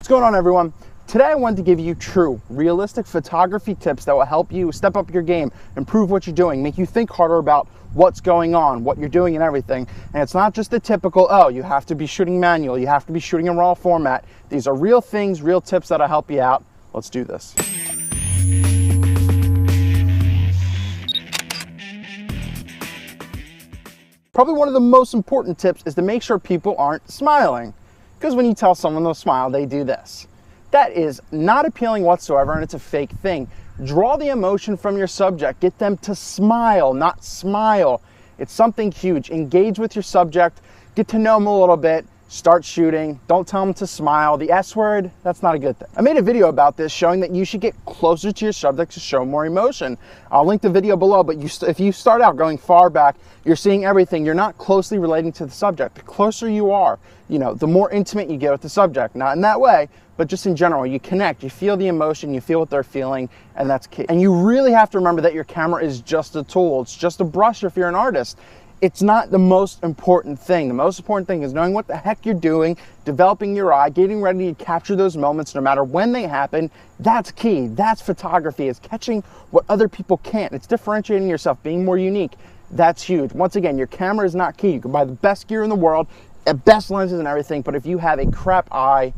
What's going on, everyone? Today I wanted to give you true, realistic photography tips that will help you step up your game, improve what you're doing, make you think harder about what's going on, what you're doing and everything. And it's not just the typical, oh, you have to be shooting manual, you have to be shooting in raw format. These are real things, real tips that'll help you out. Let's do this. Probably one of the most important tips is to make sure people aren't smiling. Because when you tell someone they'll smile, they do this. That is not appealing whatsoever, and it's a fake thing. Draw the emotion from your subject. Get them to smile, not smile. It's something huge. Engage with your subject. Get to know them a little bit. Start shooting. Don't tell them to smile. The S word, that's not a good thing. I made a video about this showing that you should get closer to your subject to show more emotion. I'll link the video below, but if you start out going far back, you're seeing everything. You're not closely relating to the subject. The closer you are, the more intimate you get with the subject. Not in that way, but just in general. You connect, you feel the emotion, you feel what they're feeling, and that's key. And you really have to remember that your camera is just a tool. It's just a brush if you're an artist. It's not the most important thing. The most important thing is knowing what the heck you're doing, developing your eye, getting ready to capture those moments no matter when they happen. That's key. That's photography, is catching what other people can't. It's differentiating yourself, being more unique. That's huge. Once again, your camera is not key. You can buy the best gear in the world, best lenses and everything, but if you have a crap eye,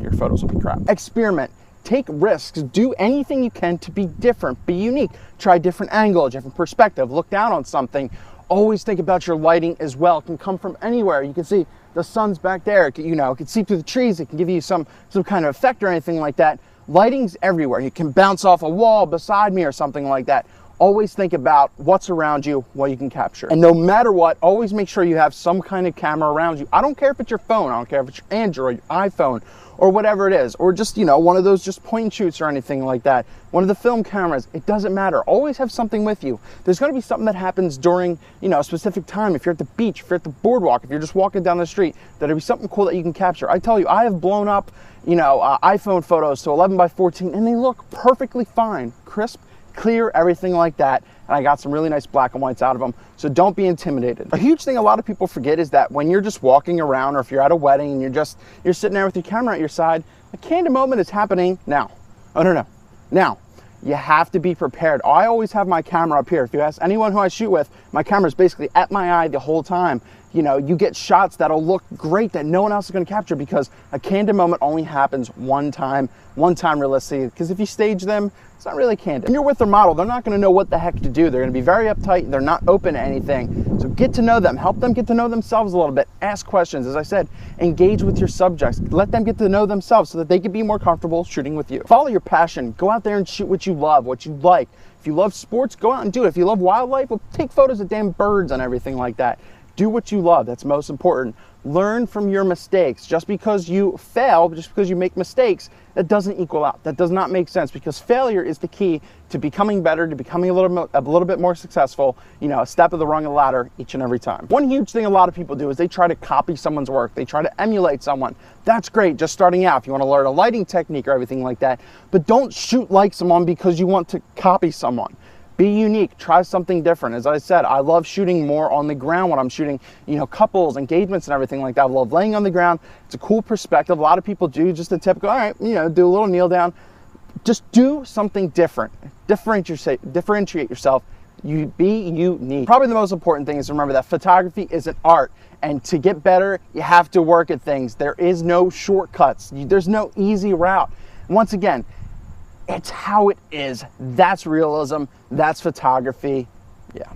your photos will be crap. Experiment. Take risks. Do anything you can to be different, be unique. Try a different angle, a different perspective. Look down on something. Always think about your lighting as well. It can come from anywhere. You can see the sun's back there. It can see through the trees. It can give you some kind of effect or anything like that. Lighting's everywhere. You can bounce off a wall beside me or something like that. Always think about what's around you, what you can capture. And no matter what, always make sure you have some kind of camera around you. I don't care if it's your phone. I don't care if it's your Android, iPhone, or whatever it is, or just, one of those just point and shoots or anything like that. One of the film cameras, it doesn't matter. Always have something with you. There's gonna be something that happens during, a specific time. If you're at the beach, if you're at the boardwalk, if you're just walking down the street, there'll be something cool that you can capture. I tell you, I have blown up, iPhone photos to 11:14, and they look perfectly fine, crisp, clear, everything like that. And I got some really nice black and whites out of them. So don't be intimidated. A huge thing a lot of people forget is that when you're just walking around, or if you're at a wedding and you're sitting there with your camera at your side, a candid moment is happening now. Oh, no. Now, you have to be prepared. I always have my camera up here. If you ask anyone who I shoot with, my camera is basically at my eye the whole time. You get shots that'll look great that no one else is going to capture, because a candid moment only happens one time realistically, because if you stage them, it's not really candid. When you're with their model, they're not going to know what the heck to do. They're going to be very uptight. They're not open to anything. So get to know them. Help them get to know themselves a little bit. Ask questions. As I said, engage with your subjects. Let them get to know themselves so that they can be more comfortable shooting with you. Follow your passion. Go out there and shoot what you love, what you like. If you love sports, go out and do it. If you love wildlife, well, take photos of damn birds and everything like that. Do what you love. That's most important. Learn from your mistakes. Just because you fail, just because you make mistakes, that doesn't equal out. That does not make sense, because failure is the key to becoming better, to becoming a little bit more successful, a step of the rung of the ladder each and every time. One huge thing a lot of people do is they try to copy someone's work. They try to emulate someone. That's great, just starting out, if you want to learn a lighting technique or everything like that. But don't shoot like someone because you want to copy someone. Be unique, try something different. As I said, I love shooting more on the ground when I'm shooting, couples, engagements and everything like that. I love laying on the ground. It's a cool perspective. A lot of people do just the typical, all right, do a little kneel down. Just do something different. Differentiate yourself. You be unique. Probably the most important thing is to remember that photography is an art. And to get better, you have to work at things. There is no shortcuts. There's no easy route. Once again, it's how it is. That's realism. That's photography. Yeah.